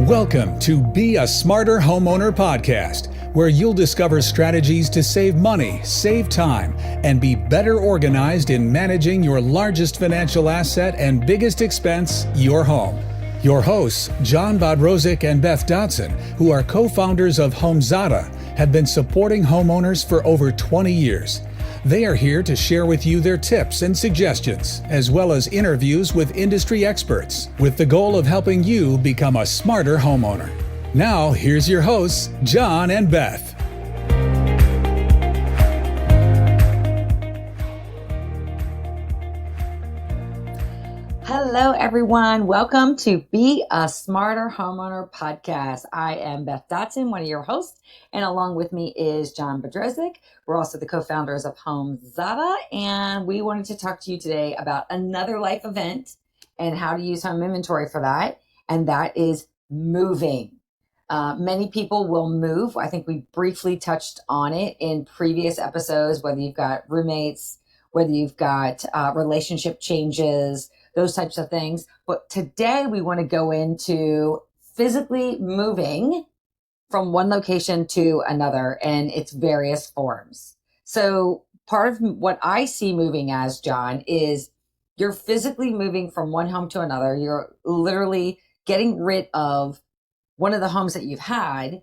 Welcome to Be a Smarter Homeowner podcast, where you'll discover strategies to save money, save time, and be better organized in managing your largest financial asset and biggest expense, your home. Your hosts, John Bodrozic and Beth Dodson, who are co-founders of HomeZada, have been supporting homeowners for over 20 years. They are here to share with you their tips and suggestions, as well as interviews with industry experts, with the goal of helping you become a smarter homeowner. Now, here's your hosts, John and Beth. Hello, everyone. Welcome to Be a Smarter Homeowner podcast. I am Beth Dodson, one of your hosts, and along with me is John Bodrozic. We're also the co-founders of HomeZada, and we wanted to talk to you today about another life event and how to use home inventory for that, and that is moving. Many people will move. I think we briefly touched on it in previous episodes, whether you've got roommates, whether you've got relationship changes, those types of things. But today we want to go into physically moving from one location to another and its various forms. So part of what I see moving as, John, is you're physically moving from one home to another. You're literally getting rid of one of the homes that you've had,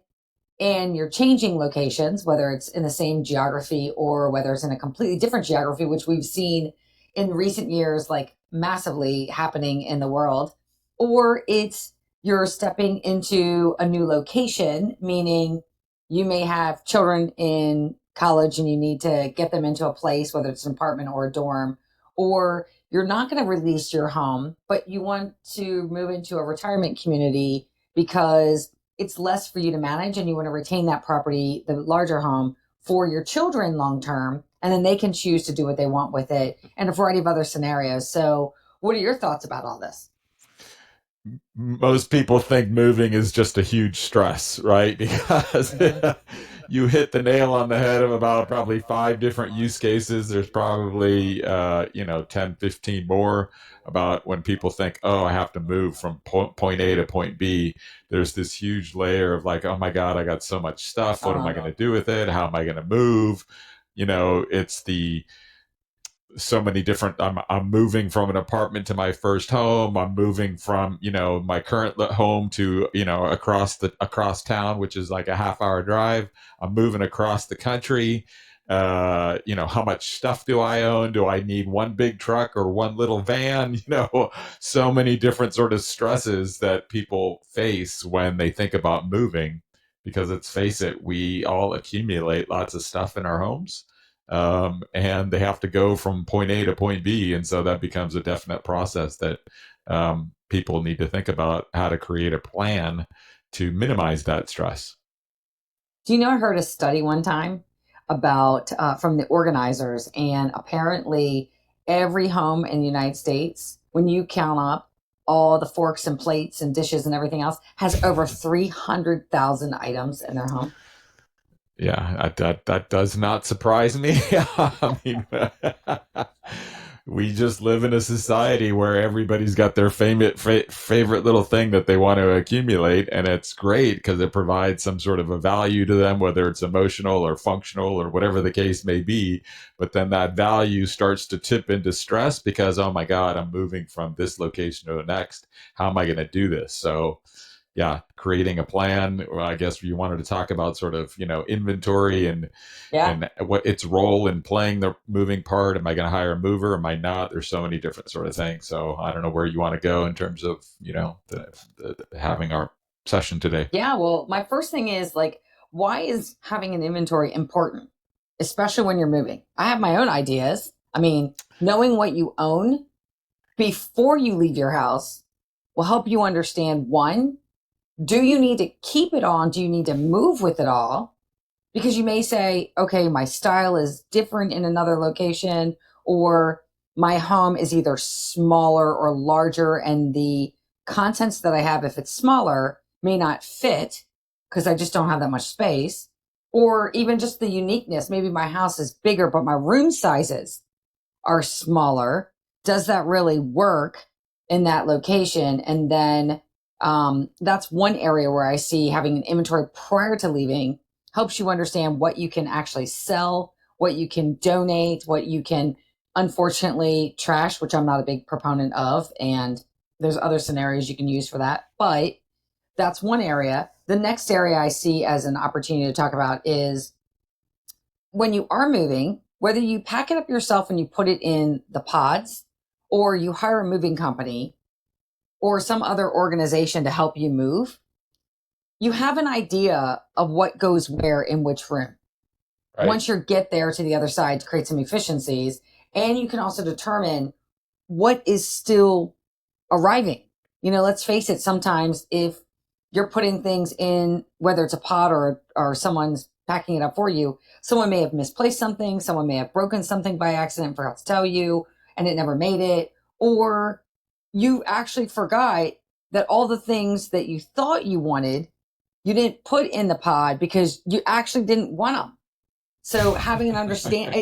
and you're changing locations, whether it's in the same geography or whether it's in a completely different geography, which we've seen in recent years, like massively happening in the world, or it's you're stepping into a new location, meaning you may have children in college and you need to get them into a place, whether it's an apartment or a dorm, or you're not going to release your home, but you want to move into a retirement community because it's less for you to manage and you want to retain that property, the larger home, for your children long term, and then they can choose to do what they want with it, and a variety of other scenarios. So what are your thoughts about all this? Most people think moving is just a huge stress, right? Because you hit the nail on the head of about probably 5 different use cases. There's probably 10, 15 more about when people think, oh, I have to move from point A to point B. There's this huge layer of like, oh my God, I got so much stuff. What am I going to do with it? How am I going to move? It's so many different, I'm moving from an apartment to my first home. I'm moving from, my current home to, across town, which is like a half-hour drive. I'm moving across the country. How much stuff do I own? Do I need one big truck or one little van? So many different sort of stresses that people face when they think about moving, because let's face it, we all accumulate lots of stuff in our homes. And they have to go from point A to point B. And so that becomes a definite process that people need to think about how to create a plan to minimize that stress. Do you know, I heard a study one time about from the organizers, and apparently every home in the United States, when you count up all the forks and plates and dishes and everything else, has over 300,000 items in their home. Yeah, that does not surprise me. I mean, we just live in a society where everybody's got their favorite little thing that they want to accumulate, and it's great because it provides some sort of a value to them, whether it's emotional or functional or whatever the case may be. But then that value starts to tip into stress because, oh my God, I'm moving from this location to the next. How am I going to do this? So yeah, creating a plan. Well, I guess you wanted to talk about sort of, inventory and what its role in playing the moving part. Am I going to hire a mover? Am I not? There's so many different sort of things. So I don't know where you want to go in terms of, having our session today. Yeah, well, my first thing is like, why is having an inventory important, especially when you're moving? I have my own ideas. I mean, knowing what you own before you leave your house will help you understand, one, do you need to keep it on? Do you need to move with it all? Because you may say, okay, my style is different in another location, or my home is either smaller or larger, and the contents that I have, if it's smaller, may not fit because I just don't have that much space. Or even just the uniqueness. Maybe my house is bigger, but my room sizes are smaller. Does that really work in that location? And then That's one area where I see having an inventory prior to leaving helps you understand what you can actually sell, what you can donate, what you can unfortunately trash, which I'm not a big proponent of. And there's other scenarios you can use for that. But that's one area. The next area I see as an opportunity to talk about is when you are moving, whether you pack it up yourself and you put it in the pods, or you hire a moving company or some other organization to help you move, you have an idea of what goes where in which room. Right. Once you get there to the other side to create some efficiencies, and you can also determine what is still arriving. Let's face it, sometimes if you're putting things in, whether it's a pod or someone's packing it up for you, someone may have misplaced something, someone may have broken something by accident, forgot to tell you, and it never made it, or you actually forgot that all the things that you thought you wanted, you didn't put in the pod because you actually didn't want them. So having an understanding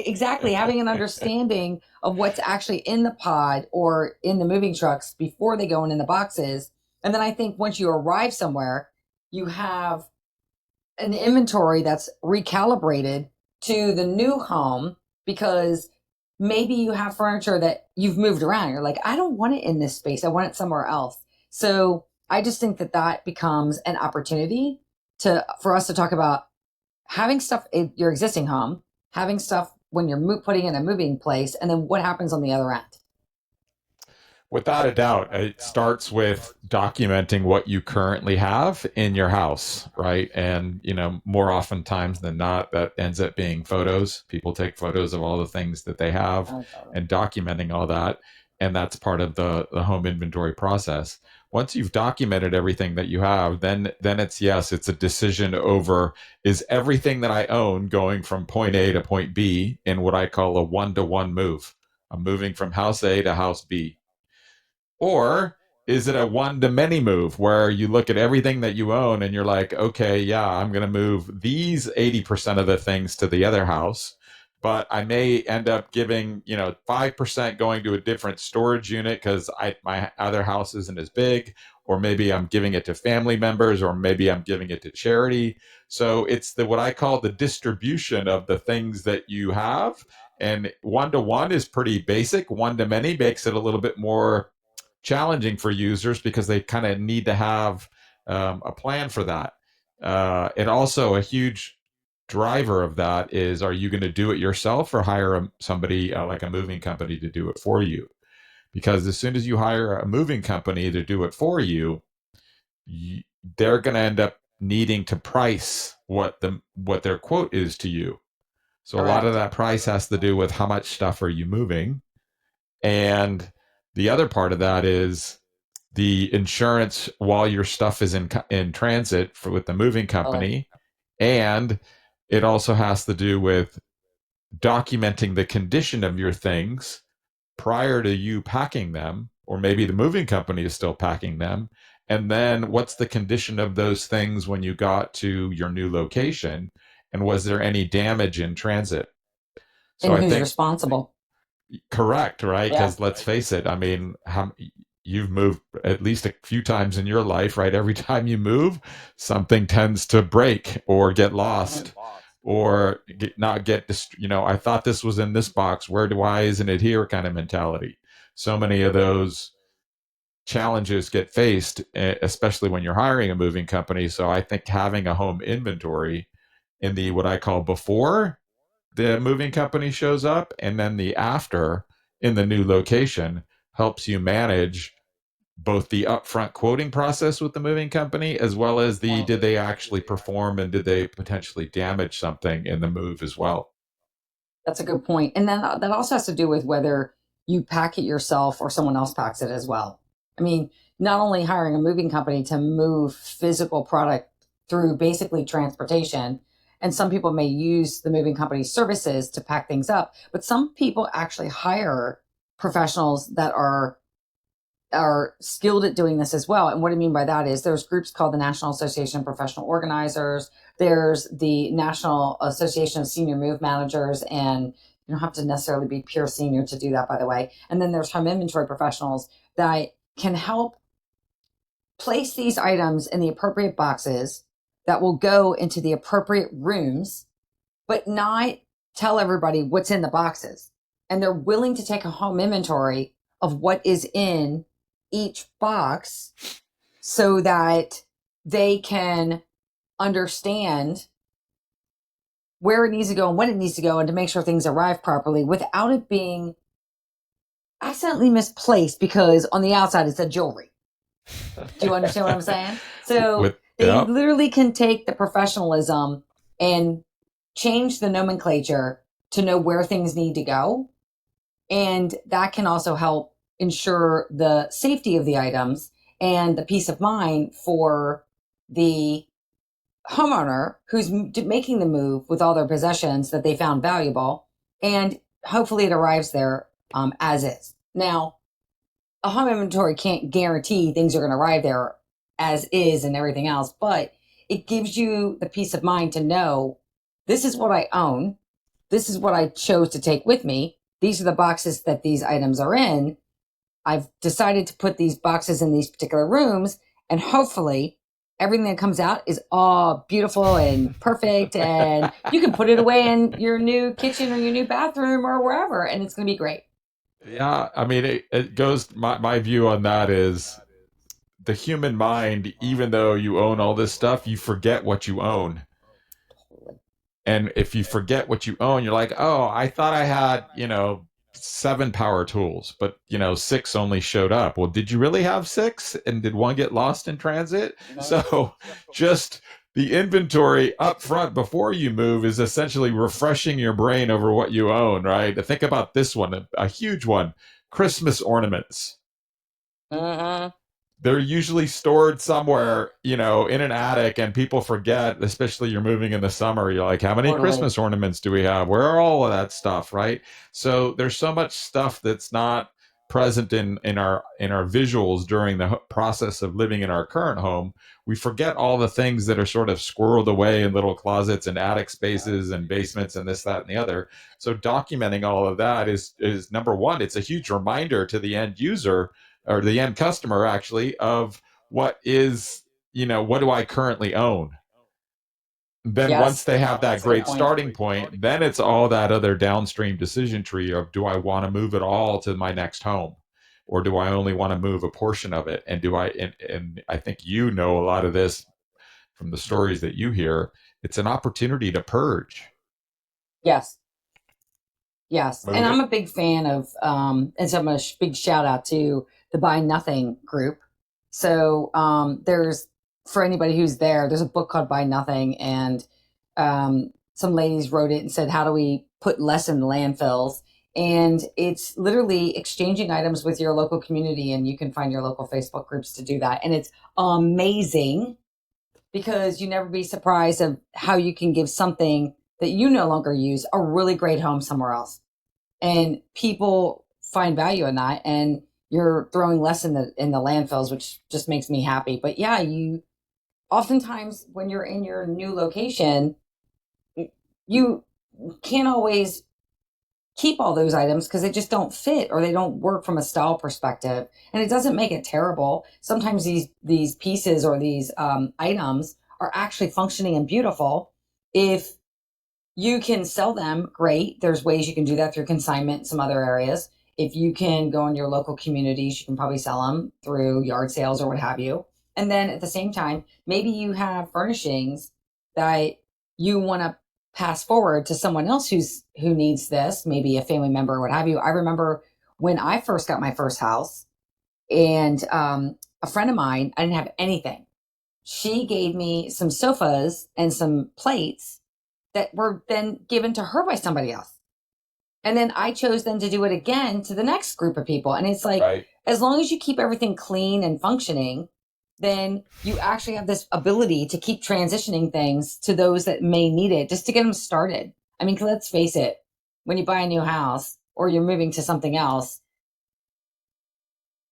of what's actually in the pod or in the moving trucks before they go in the boxes. And then I think once you arrive somewhere, you have an inventory that's recalibrated to the new home, because maybe you have furniture that you've moved around. You're like, I don't want it in this space. I want it somewhere else. So I just think that becomes an opportunity for us to talk about having stuff in your existing home, having stuff when you're putting in a moving place, and then what happens on the other end. Without a doubt, it starts with documenting what you currently have in your house, right? And, more oftentimes than not, that ends up being photos. People take photos of all the things that they have and documenting all that. And that's part of the home inventory process. Once you've documented everything that you have, then it's a decision over, is everything that I own going from point A to point B in what I call a one-to-one move? I'm moving from house A to house B. Or is it a one-to-many move where you look at everything that you own and you're like, okay, yeah, I'm going to move these 80% of the things to the other house, but I may end up giving, 5% going to a different storage unit because my other house isn't as big, or maybe I'm giving it to family members, or maybe I'm giving it to charity. So it's what I call the distribution of the things that you have. And one-to-one is pretty basic. One-to-many makes it a little bit more challenging for users because they kind of need to have a plan for that. And also a huge driver of that is, are you going to do it yourself or hire somebody like a moving company to do it for you? Because as soon as you hire a moving company to do it for you, they're going to end up needing to price what their quote is to you. So Correct. A lot of that price has to do with how much stuff are you moving. And the other part of that is the insurance while your stuff is in transit with the moving company. And it also has to do with documenting the condition of your things prior to you packing them, or maybe the moving company is still packing them. And then what's the condition of those things when you got to your new location? And was there any damage in transit? So and who's responsible? Correct, right? Because let's face it, I mean, you've moved at least a few times in your life, right? Every time you move, something tends to break or get lost or I thought this was in this box. Why isn't it here kind of mentality. So many of those challenges get faced, especially when you're hiring a moving company. So I think having a home inventory in the what I call before the moving company shows up and then the after in the new location helps you manage both the upfront quoting process with the moving company as well as did they actually perform and did they potentially damage something in the move as well. That's a good point. And then that also has to do with whether you pack it yourself or someone else packs it as well. I mean, not only hiring a moving company to move physical product through basically transportation, and some people may use the moving company's services to pack things up, but some people actually hire professionals that are skilled at doing this as well. And what I mean by that is there's groups called the National Association of Professional Organizers. There's the National Association of Senior Move Managers, and you don't have to necessarily be pure senior to do that, by the way. And then there's home inventory professionals that can help place these items in the appropriate boxes that will go into the appropriate rooms, but not tell everybody what's in the boxes. And they're willing to take a home inventory of what is in each box so that they can understand where it needs to go and when it needs to go, and to make sure things arrive properly without it being accidentally misplaced because on the outside it said jewelry. Do you understand what I'm saying? So they literally can take the professionalism and change the nomenclature to know where things need to go. And that can also help ensure the safety of the items and the peace of mind for the homeowner who's making the move with all their possessions that they found valuable. And hopefully it arrives there as is. Now, a home inventory can't guarantee things are going to arrive there as is and everything else, but it gives you the peace of mind to know this is what I own. This is what I chose to take with me. These are the boxes that these items are in. I've decided to put these boxes in these particular rooms, and hopefully everything that comes out is all beautiful and perfect, and you can put it away in your new kitchen or your new bathroom or wherever, and it's going to be great. Yeah, I mean, it goes, my view on that is the human mind, even though you own all this stuff, you forget what you own. And if you forget what you own, you're like, oh, I thought I had, 7 power tools, but 6 only showed up. Well, did you really have 6? And did one get lost in transit? No. So just the inventory up front before you move is essentially refreshing your brain over what you own, right? To think about this one, a huge one, Christmas ornaments. Uh-huh. They're usually stored somewhere, in an attic, and people forget, especially you're moving in the summer. You're like, how many Christmas ornaments do we have? Where are all of that stuff, right? So there's so much stuff that's not present in our visuals during the process of living in our current home. We forget all the things that are sort of squirreled away in little closets and attic spaces and basements and this, that, and the other. So documenting all of that is number one. It's a huge reminder to the end user, or the end customer actually, of what is, what do I currently own? Then once they have that great starting point, then it's all that other downstream decision tree of, do I want to move it all to my next home? Or do I only want to move a portion of it? And and I think a lot of this from the stories that you hear, it's an opportunity to purge. Yes. And I'm a big fan of, and so I'm a big shout out to the Buy Nothing group. So there's, for anybody who's there's a book called Buy Nothing, and some ladies wrote it and said, how do we put less in landfills? And it's literally exchanging items with your local community, and you can find your local Facebook groups to do that. And it's amazing because you never be surprised of how you can give something that you no longer use a really great home somewhere else. And people find value in that, and you're throwing less in the landfills, which just makes me happy. But yeah, you oftentimes when you're in your new location, you can't always keep all those items because they just don't fit or they don't work from a style perspective. And it doesn't make it terrible. Sometimes these pieces or these items are actually functioning and beautiful. If you can sell them, great. There's ways you can do that through consignment in some other areas. If you can go in your local communities, you can probably sell them through yard sales or what have you. And then at the same time, maybe you have furnishings that you want to pass forward to someone else who needs this, maybe a family member or what have you. I remember when I first got my first house, and a friend of mine, I didn't have anything. She gave me some sofas and some plates that were then given to her by somebody else. And then I chose then to do it again to the next group of people. And it's like, right, as long as you keep everything clean and functioning, then you actually have this ability to keep transitioning things to those that may need it just to get them started. I mean, let's face it, when you buy a new house or you're moving to something else,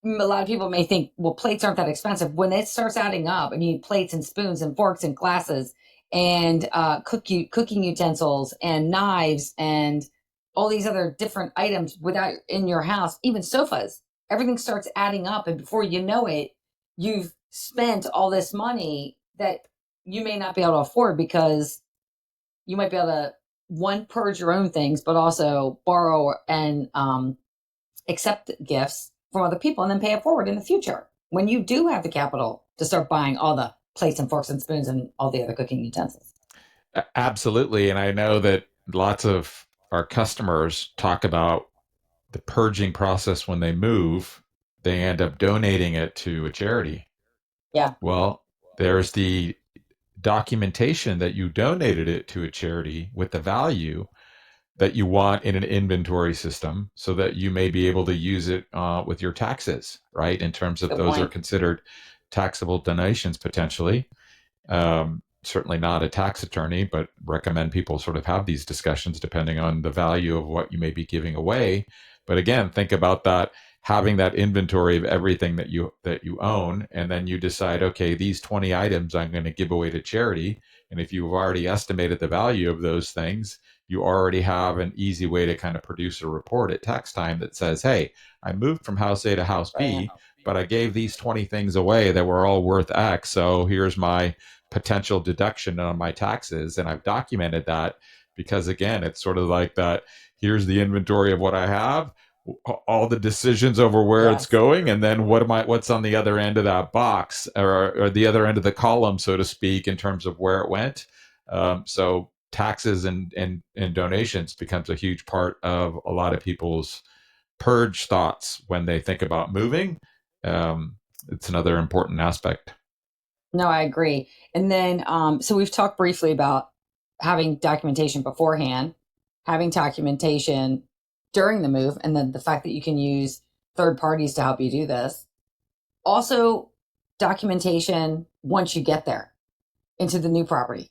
a lot of people may think, well, plates aren't that expensive. When it starts adding up, and you need plates and spoons and forks and glasses and cooking utensils and knives and all these other different items in your house, even sofas, everything starts adding up. And before you know it, you've spent all this money that you may not be able to afford, because you might be able to, one, purge your own things, but also borrow and accept gifts from other people and then pay it forward in the future when you do have the capital to start buying all the plates and forks and spoons and all the other cooking utensils. Absolutely. And I know that lots of our customers talk about the purging process when they move. They end up donating it to a charity. Yeah. Well, there's the documentation that you donated it to a charity with the value that you want in an inventory system, so that you may be able to use it with your taxes, right? In terms of Good those point. are considered taxable donations potentially. Certainly not a tax attorney, but recommend people sort of have these discussions depending on the value of what you may be giving away. But again, think about that, having that inventory of everything that you own, and then you decide, okay, these 20 items I'm going to give away to charity. And if you've already estimated the value of those things, you already have an easy way to kind of produce a report at tax time that says, hey, I moved from house A to house B, but I gave these 20 things away that were all worth X. So here's my potential deduction on my taxes. And I've documented that because, again, it's sort of like that. Here's the inventory of what I have, all the decisions over where it's going, and then what's on the other end of that box, or the other end of the column, so to speak, in terms of where it went. So taxes and donations becomes a huge part of a lot of people's purge thoughts when they think about moving. It's another important aspect. No, I agree. And then, so we've talked briefly about having documentation beforehand, having documentation during the move, and then the fact that you can use third parties to help you do this. Also, documentation once you get there into the new property.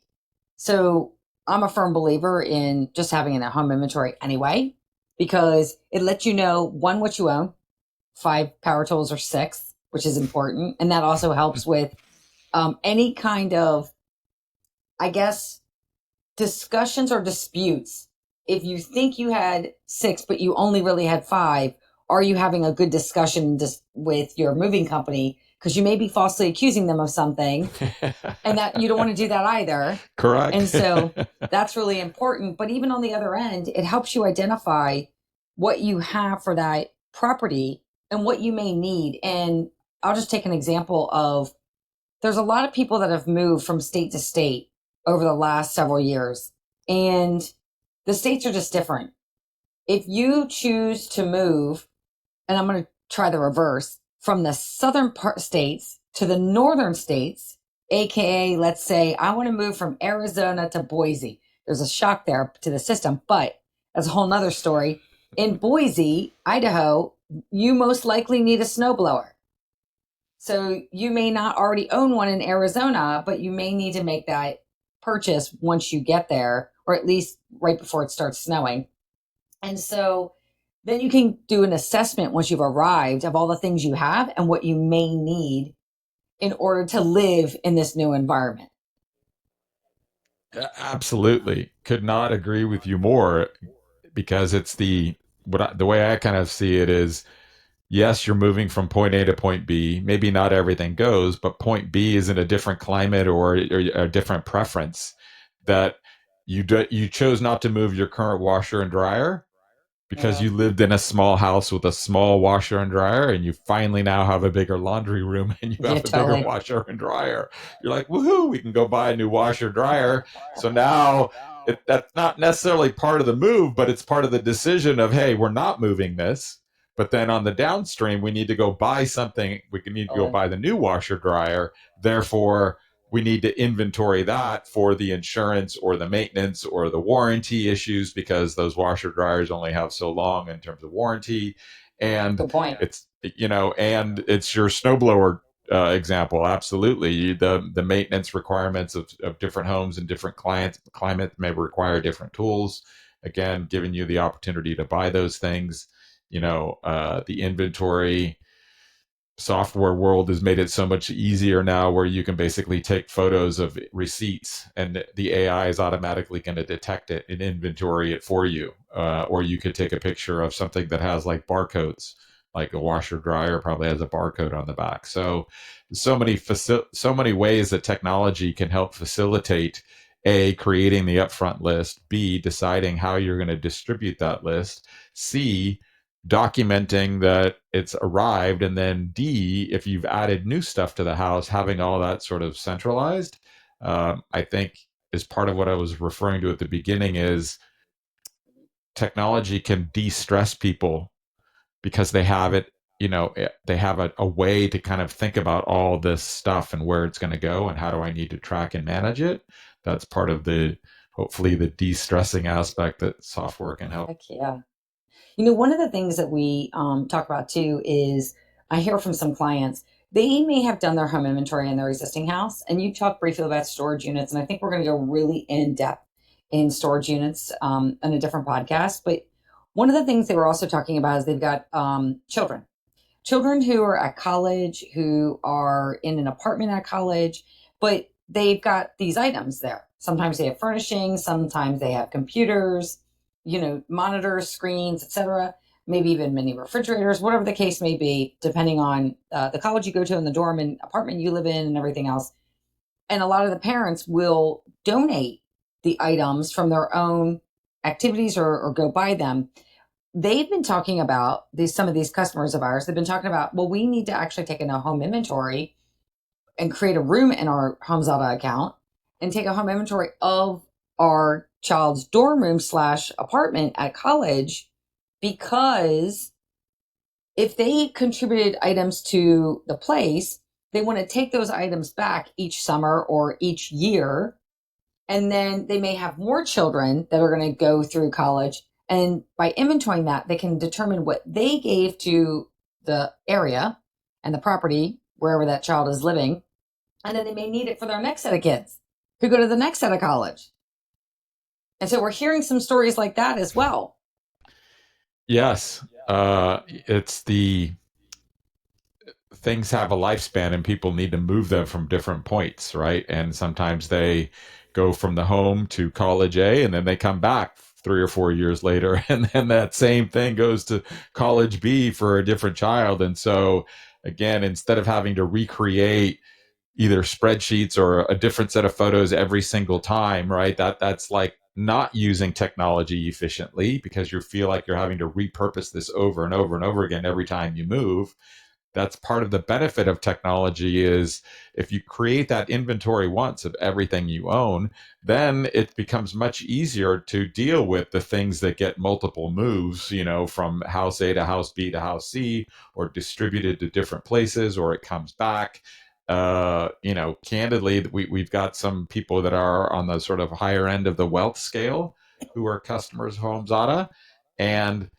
So I'm a firm believer in just having a home inventory anyway, because it lets you know, one, what you own, 5 power tools or 6, which is important. And that also helps with any kind of, I guess, discussions or disputes. If you think you had 6, but you only really had 5, are you having a good discussion with your moving company? Because you may be falsely accusing them of something, and that you don't want to do that either. Correct. And so that's really important. But even on the other end, it helps you identify what you have for that property and what you may need. And I'll just take an example of, there's a lot of people that have moved from state to state over the last several years, and the states are just different. If you choose to move, and I'm going to try the reverse, from the southern states to the northern states, AKA, let's say I want to move from Arizona to Boise. There's a shock there to the system, but that's a whole nother story. In Boise, Idaho, you most likely need a snowblower. So you may not already own one in Arizona, but you may need to make that purchase once you get there, or at least right before it starts snowing. And so then you can do an assessment once you've arrived of all the things you have and what you may need in order to live in this new environment. Absolutely. Could not agree with you more, because it's the way I kind of see it is, yes, you're moving from point A to point B. Maybe not everything goes, but point B is in a different climate or a different preference, that you chose not to move your current washer and dryer because you lived in a small house with a small washer and dryer, and you finally now have a bigger laundry room and you have a bigger washer and dryer. You're like, woohoo, we can go buy a new washer dryer. So now that's not necessarily part of the move, but it's part of the decision of, hey, we're not moving this. But then on the downstream, we need to go buy something. We need to go buy the new washer dryer. Therefore, we need to inventory that for the insurance or the maintenance or the warranty issues, because those washer dryers only have so long in terms of warranty. And good point. It's, and it's your snowblower example. Absolutely. The maintenance requirements of different homes and different climate may require different tools. Again, giving you the opportunity to buy those things. The inventory software world has made it so much easier now, where you can basically take photos of receipts and the AI is automatically going to detect it and inventory it for you. Or you could take a picture of something that has like barcodes like a washer dryer probably has a barcode on the back. So many ways that technology can help facilitate A, creating the upfront list, B, deciding how you're going to distribute that list, C, documenting that it's arrived, and then D, if you've added new stuff to the house, having all that sort of centralized. I think is part of what I was referring to at the beginning is technology can de-stress people because they have it, they have a way to kind of think about all this stuff and where it's going to go and how do I need to track and manage it. That's part of hopefully the de-stressing aspect that software can help. Heck yeah. One of the things that we talk about too is I hear from some clients, they may have done their home inventory in their existing house. And you talked briefly about storage units. And I think we're going to go really in depth in storage units in a different podcast. But one of the things they were also talking about is they've got children who are at college, who are in an apartment at college, but they've got these items there. Sometimes they have furnishings, sometimes they have computers, monitors, screens, etc. Maybe even mini refrigerators, whatever the case may be, depending on the college you go to and the dorm and apartment you live in and everything else. And a lot of the parents will donate the items from their own activities or go buy them. They've been talking about some of these customers of ours, they've been talking about, well, we need to actually take in a home inventory and create a room in our HomeZada account and take a home inventory of our child's dorm room / apartment at college, because if they contributed items to the place, they want to take those items back each summer or each year. And then they may have more children that are going to go through college. And by inventorying that, they can determine what they gave to the area and the property wherever that child is living. And then they may need it for their next set of kids who go to the next set of college. And so we're hearing some stories like that as well. Yes. It's things have a lifespan and people need to move them from different points, right? And sometimes they go from the home to college A and then they come back 3 or 4 years later. And then that same thing goes to college B for a different child. And so again, instead of having to recreate either spreadsheets or a different set of photos every single time, right? That's like not using technology efficiently because you feel like you're having to repurpose this over and over and over again every time you move. That's part of the benefit of technology is if you create that inventory once of everything you own, then it becomes much easier to deal with the things that get multiple moves, from house A to house B to house C, or distributed to different places, or it comes back. Candidly, we've got some people that are on the sort of higher end of the wealth scale who are customers of HomeZada, and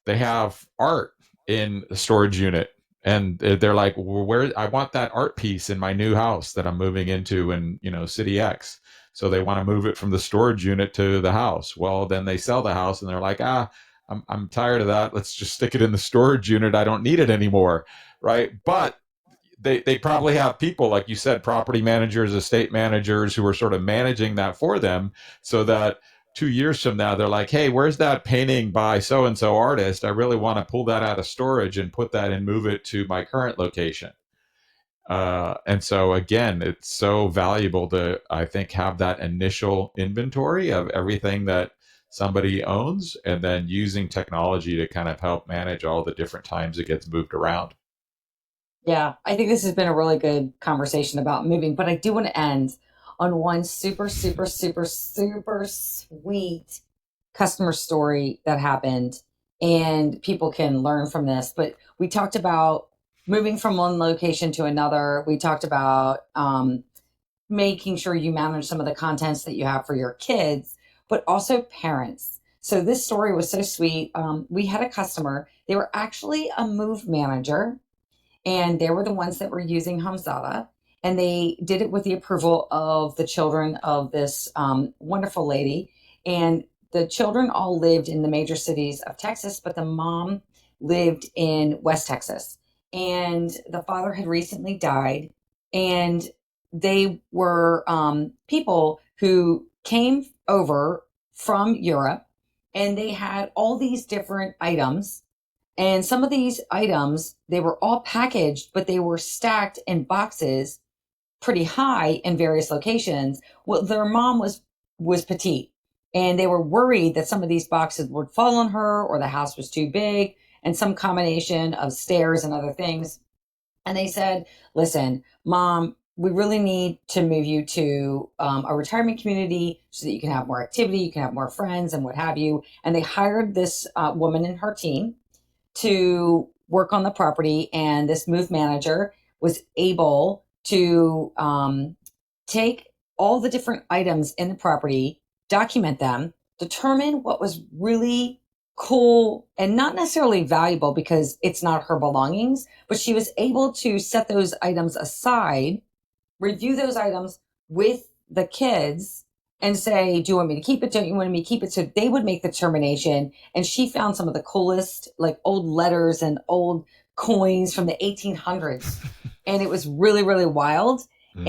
they have art in a storage unit. And they're like, well, where I want that art piece in my new house that I'm moving into in, city X. So they want to move it from the storage unit to the house. Well, then they sell the house and they're like, I'm tired of that. Let's just stick it in the storage unit. I don't need it anymore. Right. But they probably have people, like you said, property managers, estate managers who are sort of managing that for them so that 2 years from now, they're like, hey, where's that painting by so-and-so artist? I really want to pull that out of storage and put that and move it to my current location. And so, again, it's so valuable to, I think, have that initial inventory of everything that somebody owns and then using technology to kind of help manage all the different times it gets moved around. Yeah, I think this has been a really good conversation about moving, but I do want to end on one super, super, super, super sweet customer story that happened, and people can learn from this. But we talked about moving from one location to another. We talked about making sure you manage some of the contents that you have for your kids, but also parents. So this story was so sweet. We had a customer, they were actually a move manager, and they were the ones that were using HomeZada. And they did it with the approval of the children of this wonderful lady. And the children all lived in the major cities of Texas, but the mom lived in West Texas. And the father had recently died. And they were people who came over from Europe, and they had all these different items. And some of these items, they were all packaged, but they were stacked in boxes pretty high in various locations. Well, their mom was petite, and they were worried that some of these boxes would fall on her, or the house was too big, and some combination of stairs and other things. And they said, listen, Mom, we really need to move you to a retirement community so that you can have more activity, you can have more friends, and what have you. And they hired this woman and her team to work on the property. And this move manager was able to take all the different items in the property, document them, determine what was really cool and not necessarily valuable because it's not her belongings, but she was able to set those items aside, review those items with the kids and say, do you want me to keep it? Don't you want me to keep it? So they would make the determination. And she found some of the coolest, like old letters and old coins from the 1800s. And it was really, really wild. Mm-hmm.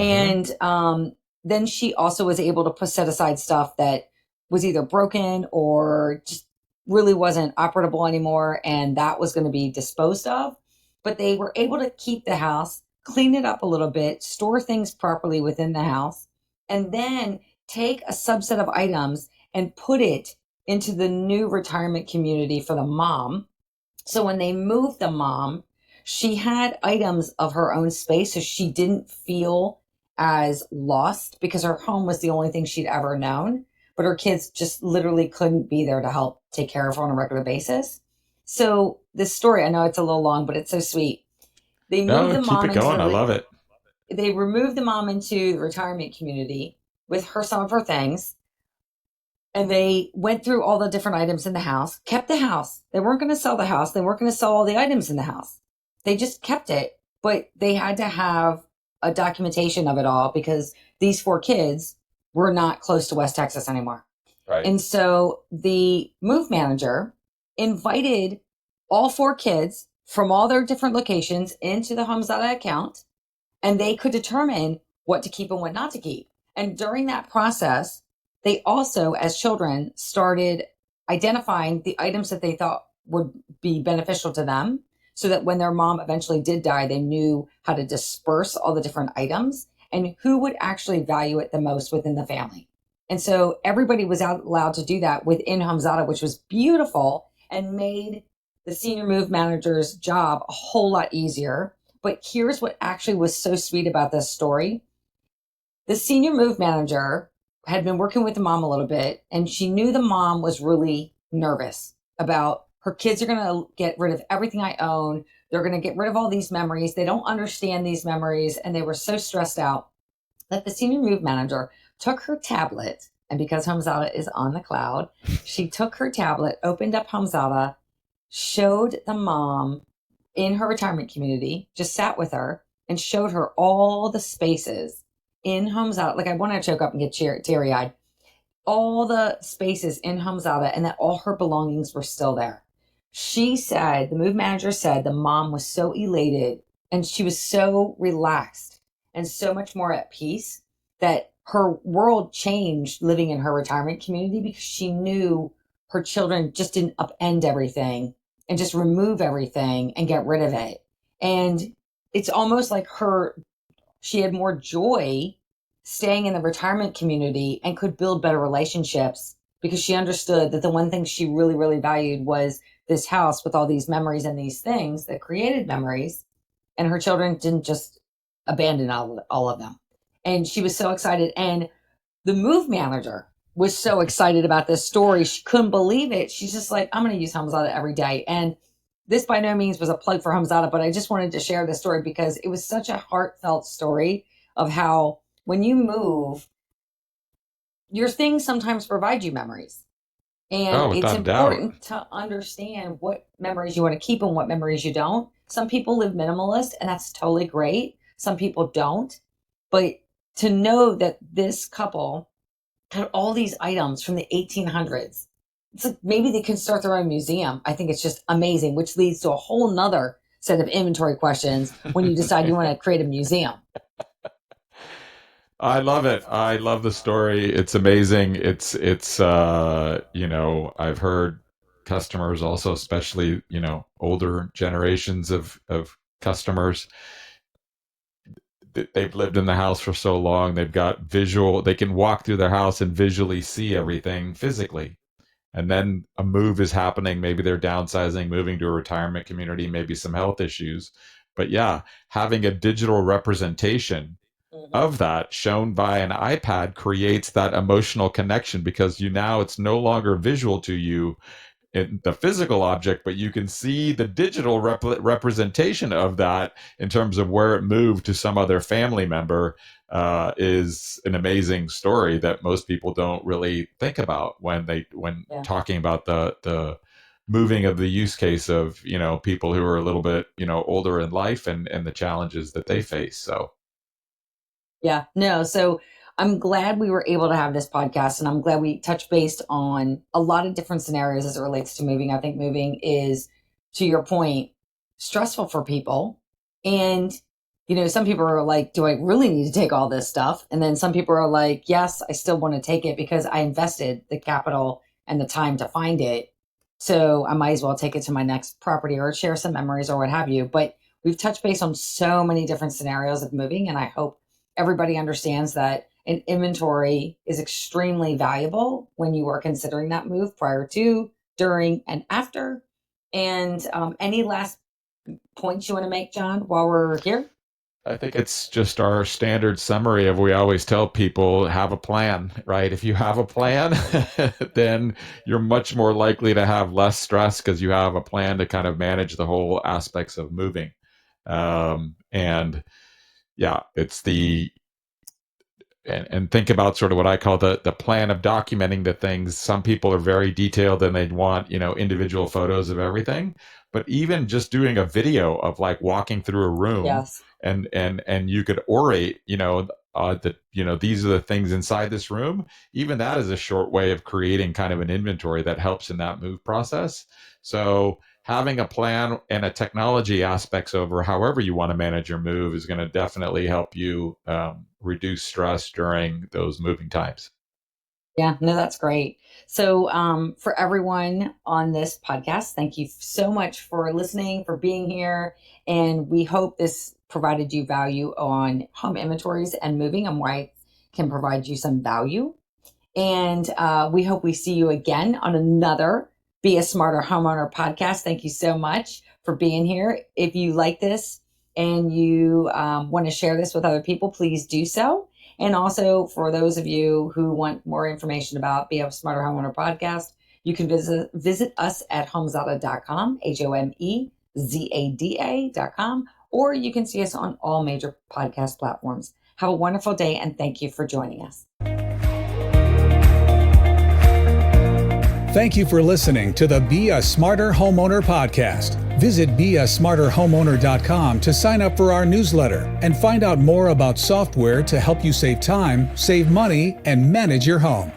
And then she also was able to set aside stuff that was either broken or just really wasn't operable anymore. And that was going to be disposed of. But they were able to keep the house, clean it up a little bit, store things properly within the house, and then take a subset of items and put it into the new retirement community for the mom. So when they moved the mom, she had items of her own space, so she didn't feel as lost because her home was the only thing she'd ever known. But her kids just literally couldn't be there to help take care of her on a regular basis. So this story, I know it's a little long, but it's so sweet. They moved the mom keep it going. I love it. They removed the mom into the retirement community with her, some of her things. And they went through all the different items in the house, kept the house. They weren't going to sell the house. They weren't going to sell all the items in the house. They just kept it, but they had to have a documentation of it all because these 4 kids were not close to West Texas anymore. Right. And so the move manager invited all 4 kids from all their different locations into the HomeZada account, and they could determine what to keep and what not to keep. And during that process, they also, as children, started identifying the items that they thought would be beneficial to them so that when their mom eventually did die, they knew how to disperse all the different items and who would actually value it the most within the family. And so everybody was allowed to do that within HomeZada, which was beautiful and made the senior move manager's job a whole lot easier. But here's what actually was so sweet about this story. The senior move manager had been working with the mom a little bit, and she knew the mom was really nervous about her kids are going to get rid of everything I own. They're going to get rid of all these memories. They don't understand these memories. And they were so stressed out that the senior move manager took her tablet. And because HomeZada is on the cloud, she took her tablet, opened up HomeZada, showed the mom in her retirement community, just sat with her and showed her all the spaces in HomeZada. Like I want to choke up and get teary-eyed. All the spaces in HomeZada and that all her belongings were still there. She said, the move manager said the mom was so elated and she was so relaxed and so much more at peace that her world changed living in her retirement community because she knew her children just didn't upend everything and just remove everything and get rid of it. And it's almost like she had more joy staying in the retirement community and could build better relationships because she understood that the one thing she really, really valued was this house with all these memories and these things that created memories. And her children didn't just abandon all of them. And she was so excited. And the move manager was so excited about this story. She couldn't believe it. She's just like, I'm going to use HomeZada every day. And this by no means was a plug for HomeZada, but I just wanted to share this story because it was such a heartfelt story of how when you move, your things sometimes provide you memories. And it's important to understand what memories you want to keep and what memories you don't. Some people live minimalist, and that's totally great. Some people don't. But to know that this couple had all these items from the 1800s, it's like maybe they can start their own museum. I think it's just amazing, which leads to a whole nother set of inventory questions when you decide you want to create a museum. I love it. I love the story. It's amazing. It's I've heard customers also, especially, older generations of customers. They've lived in the house for so long, they've got they can walk through their house and visually see everything physically. And then a move is happening. Maybe they're downsizing, moving to a retirement community, maybe some health issues. But yeah, having a digital representation of that shown by an iPad creates that emotional connection, because it's no longer visual to you in the physical object, but you can see the digital representation of that in terms of where it moved to some other family member. Is an amazing story that most people don't really think about when talking about the moving of the use case of, people who are a little bit, older in life and the challenges that they face. So. Yeah, no. So I'm glad we were able to have this podcast, and I'm glad we touched base on a lot of different scenarios as it relates to moving. I think moving is, to your point, stressful for people. And, some people are like, do I really need to take all this stuff? And then some people are like, yes, I still want to take it because I invested the capital and the time to find it. So I might as well take it to my next property or share some memories or what have you. But we've touched base on so many different scenarios of moving, and I hope everybody understands that an inventory is extremely valuable when you are considering that move prior to, during, and after. And any last points you want to make, John, while we're here? I think it's just our standard summary of, we always tell people, have a plan, right? If you have a plan, then you're much more likely to have less stress because you have a plan to kind of manage the whole aspects of moving. And yeah, it's and think about sort of what I call the plan of documenting the things. Some people are very detailed and they'd want, individual photos of everything, but even just doing a video of like walking through a room. Yes. And you could orate, these are the things inside this room. Even that is a short way of creating kind of an inventory that helps in that move process. So having a plan and a technology aspects over however you want to manage your move is going to definitely help you reduce stress during those moving times. Yeah, no, that's great. So for everyone on this podcast, thank you so much for listening, for being here. And we hope this provided you value on home inventories and moving, and why it can provide you some value. And we hope we see you again on another Be a Smarter Homeowner podcast. Thank you so much for being here. If you like this and you want to share this with other people, please do so. And also, for those of you who want more information about Be a Smarter Homeowner podcast, you can visit us at homezada.com, HOMEZADA.com, or you can see us on all major podcast platforms. Have a wonderful day, and thank you for joining us. Thank you for listening to the Be a Smarter Homeowner podcast. Visit beasmarterhomeowner.com to sign up for our newsletter and find out more about software to help you save time, save money, and manage your home.